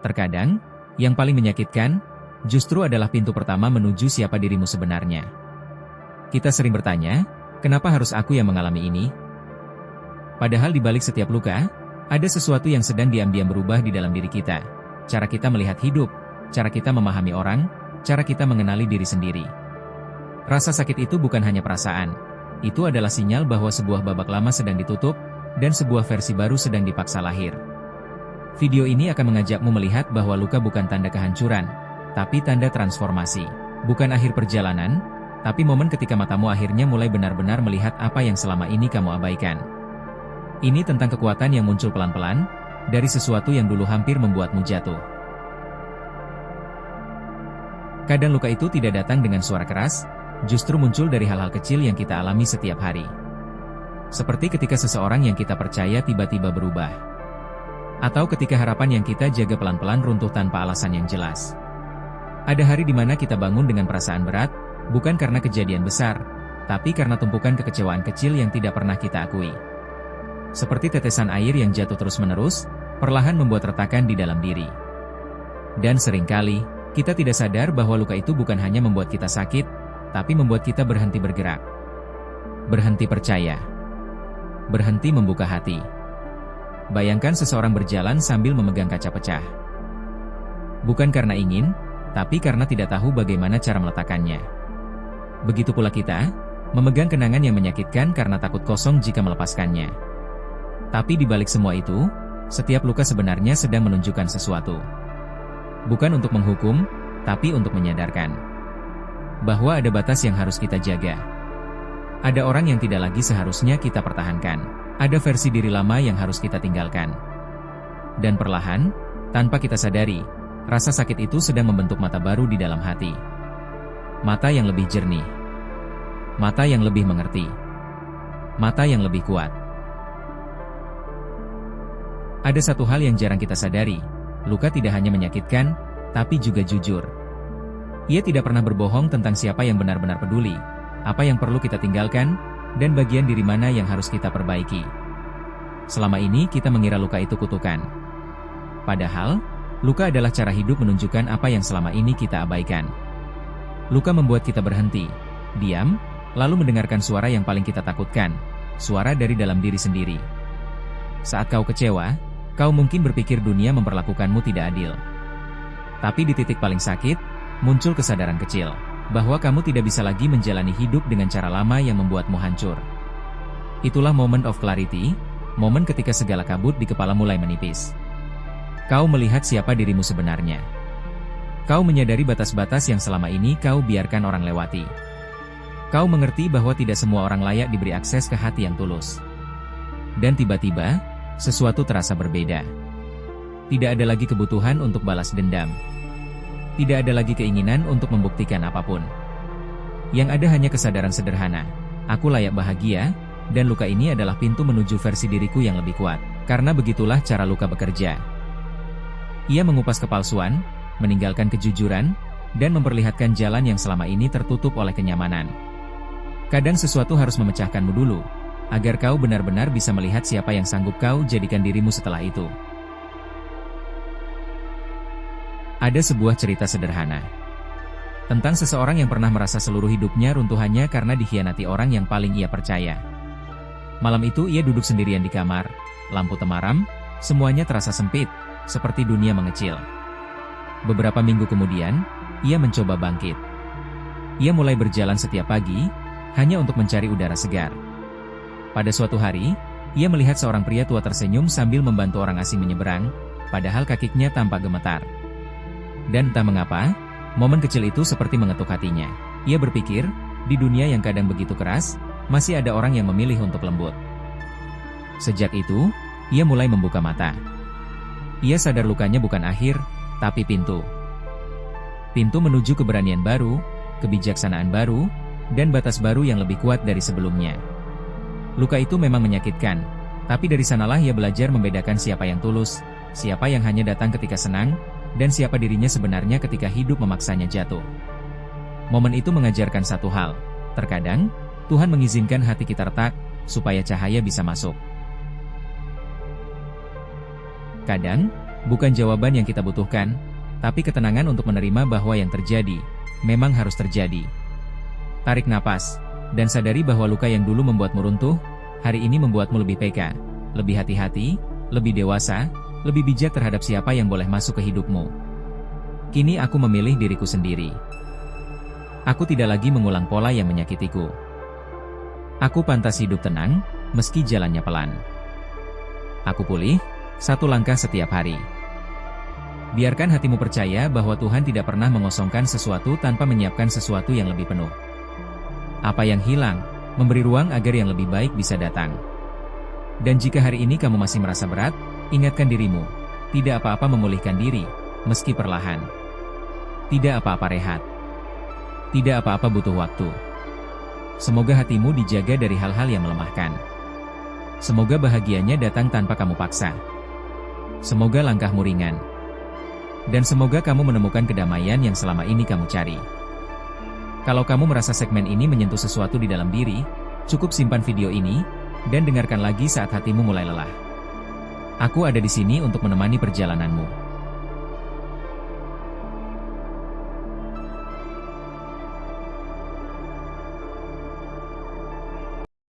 Terkadang, yang paling menyakitkan, justru adalah pintu pertama menuju siapa dirimu sebenarnya. Kita sering bertanya, kenapa harus aku yang mengalami ini? Padahal di balik setiap luka, ada sesuatu yang sedang diam-diam berubah di dalam diri kita. Cara kita melihat hidup, cara kita memahami orang, cara kita mengenali diri sendiri. Rasa sakit itu bukan hanya perasaan. Itu adalah sinyal bahwa sebuah babak lama sedang ditutup, dan sebuah versi baru sedang dipaksa lahir. Video ini akan mengajakmu melihat bahwa luka bukan tanda kehancuran, tapi tanda transformasi. Bukan akhir perjalanan, tapi momen ketika matamu akhirnya mulai benar-benar melihat apa yang selama ini kamu abaikan. Ini tentang kekuatan yang muncul pelan-pelan, dari sesuatu yang dulu hampir membuatmu jatuh. Kadang luka itu tidak datang dengan suara keras, justru muncul dari hal-hal kecil yang kita alami setiap hari. Seperti ketika seseorang yang kita percaya tiba-tiba berubah. Atau ketika harapan yang kita jaga pelan-pelan runtuh tanpa alasan yang jelas. Ada hari di mana kita bangun dengan perasaan berat, bukan karena kejadian besar, tapi karena tumpukan kekecewaan kecil yang tidak pernah kita akui. Seperti tetesan air yang jatuh terus-menerus, perlahan membuat retakan di dalam diri. Dan seringkali, kita tidak sadar bahwa luka itu bukan hanya membuat kita sakit, tapi membuat kita berhenti bergerak. Berhenti percaya. Berhenti membuka hati. Bayangkan seseorang berjalan sambil memegang kaca pecah. Bukan karena ingin, tapi karena tidak tahu bagaimana cara meletakkannya. Begitu pula kita, memegang kenangan yang menyakitkan karena takut kosong jika melepaskannya. Tapi di balik semua itu, setiap luka sebenarnya sedang menunjukkan sesuatu. Bukan untuk menghukum, tapi untuk menyadarkan bahwa ada batas yang harus kita jaga. Ada orang yang tidak lagi seharusnya kita pertahankan. Ada versi diri lama yang harus kita tinggalkan. Dan perlahan, tanpa kita sadari, rasa sakit itu sedang membentuk mata baru di dalam hati. Mata yang lebih jernih. Mata yang lebih mengerti. Mata yang lebih kuat. Ada satu hal yang jarang kita sadari, luka tidak hanya menyakitkan, tapi juga jujur. Ia tidak pernah berbohong tentang siapa yang benar-benar peduli, apa yang perlu kita tinggalkan, dan bagian diri mana yang harus kita perbaiki. Selama ini kita mengira luka itu kutukan. Padahal, luka adalah cara hidup menunjukkan apa yang selama ini kita abaikan. Luka membuat kita berhenti, diam, lalu mendengarkan suara yang paling kita takutkan, suara dari dalam diri sendiri. Saat kau kecewa, kau mungkin berpikir dunia memperlakukanmu tidak adil. Tapi di titik paling sakit, muncul kesadaran kecil, bahwa kamu tidak bisa lagi menjalani hidup dengan cara lama yang membuatmu hancur. Itulah moment of clarity, momen ketika segala kabut di kepala mulai menipis. Kau melihat siapa dirimu sebenarnya. Kau menyadari batas-batas yang selama ini kau biarkan orang lewati. Kau mengerti bahwa tidak semua orang layak diberi akses ke hati yang tulus. Dan tiba-tiba, sesuatu terasa berbeda. Tidak ada lagi kebutuhan untuk balas dendam. Tidak ada lagi keinginan untuk membuktikan apapun. Yang ada hanya kesadaran sederhana. Aku layak bahagia, dan luka ini adalah pintu menuju versi diriku yang lebih kuat. Karena begitulah cara luka bekerja. Ia mengupas kepalsuan, meninggalkan kejujuran, dan memperlihatkan jalan yang selama ini tertutup oleh kenyamanan. Kadang sesuatu harus memecahkanmu dulu, agar kau benar-benar bisa melihat siapa yang sanggup kau jadikan dirimu setelah itu. Ada sebuah cerita sederhana tentang seseorang yang pernah merasa seluruh hidupnya runtuh hanya karena dikhianati orang yang paling ia percaya. Malam itu ia duduk sendirian di kamar, lampu temaram, semuanya terasa sempit, seperti dunia mengecil. Beberapa minggu kemudian, ia mencoba bangkit. Ia mulai berjalan setiap pagi, hanya untuk mencari udara segar. Pada suatu hari, ia melihat seorang pria tua tersenyum sambil membantu orang asing menyeberang, padahal kakinya tampak gemetar. Dan entah mengapa, momen kecil itu seperti mengetuk hatinya. Ia berpikir, di dunia yang kadang begitu keras, masih ada orang yang memilih untuk lembut. Sejak itu, ia mulai membuka mata. Ia sadar lukanya bukan akhir, tapi pintu. Pintu menuju keberanian baru, kebijaksanaan baru, dan batas baru yang lebih kuat dari sebelumnya. Luka itu memang menyakitkan, tapi dari sanalah ia belajar membedakan siapa yang tulus, siapa yang hanya datang ketika senang, dan siapa dirinya sebenarnya ketika hidup memaksanya jatuh. Momen itu mengajarkan satu hal, terkadang, Tuhan mengizinkan hati kita retak, supaya cahaya bisa masuk. Kadang, Bukan jawaban yang kita butuhkan, tapi ketenangan untuk menerima bahwa yang terjadi, memang harus terjadi. Tarik napas, dan sadari bahwa luka yang dulu membuatmu runtuh, hari ini membuatmu lebih peka, lebih hati-hati, lebih dewasa, lebih bijak terhadap siapa yang boleh masuk ke hidupmu. Kini aku memilih diriku sendiri. Aku tidak lagi mengulang pola yang menyakitiku. Aku pantas hidup tenang, meski jalannya pelan. Aku pulih, satu langkah setiap hari. Biarkan hatimu percaya bahwa Tuhan tidak pernah mengosongkan sesuatu tanpa menyiapkan sesuatu yang lebih penuh. Apa yang hilang, memberi ruang agar yang lebih baik bisa datang. Dan jika hari ini kamu masih merasa berat, ingatkan dirimu, tidak apa-apa memulihkan diri, meski perlahan. Tidak apa-apa rehat. Tidak apa-apa butuh waktu. Semoga hatimu dijaga dari hal-hal yang melemahkan. Semoga bahagianya datang tanpa kamu paksa. Semoga langkahmu ringan. Dan semoga kamu menemukan kedamaian yang selama ini kamu cari. Kalau kamu merasa segmen ini menyentuh sesuatu di dalam diri, cukup simpan video ini, dan dengarkan lagi saat hatimu mulai lelah. Aku ada di sini untuk menemani perjalananmu.